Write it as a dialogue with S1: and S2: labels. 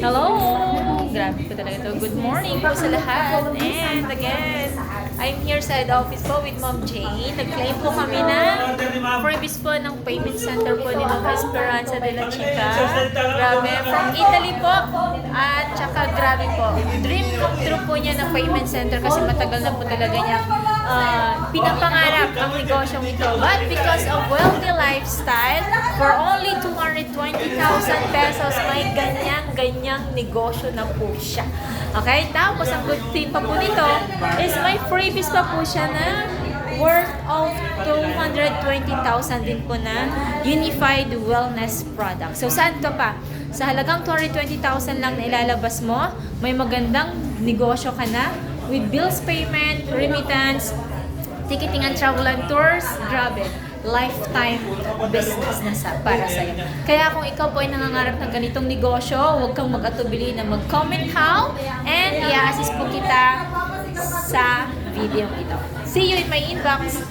S1: Hello! Grabe po talaga ito. Good morning po sa lahat. And again, I'm here sa head office po with Ma'am Jane. Nag-claim po kami na previous po ng payment center po ni Ma'am Esperanza de la Chica. Grabe. From Italy po. At saka grabe po. Dream come true po niya ng payment center kasi matagal na po talaga niya pinapangarap ang negosyong ito. But because of wealthy lifestyle, for only 220,000 pesos, may ganyang negosyo na po siya. Okay? Tapos, ang good thing pa po nito is may freebies pa po siya na worth of 220,000 din po na Unified Wellness product. So, saan ka pa? Sa halagang 220,000 lang na ilalabas mo, may magandang negosyo ka na with bills payment, remittance, ticketing and travel and tours. Grabe. Lifetime business na para sa'yo. Kaya kung ikaw po ay nangangarap ng ganitong negosyo, huwag kang mag-atubili na mag-comment how and i-assist po kita sa video ito. See you in my inbox!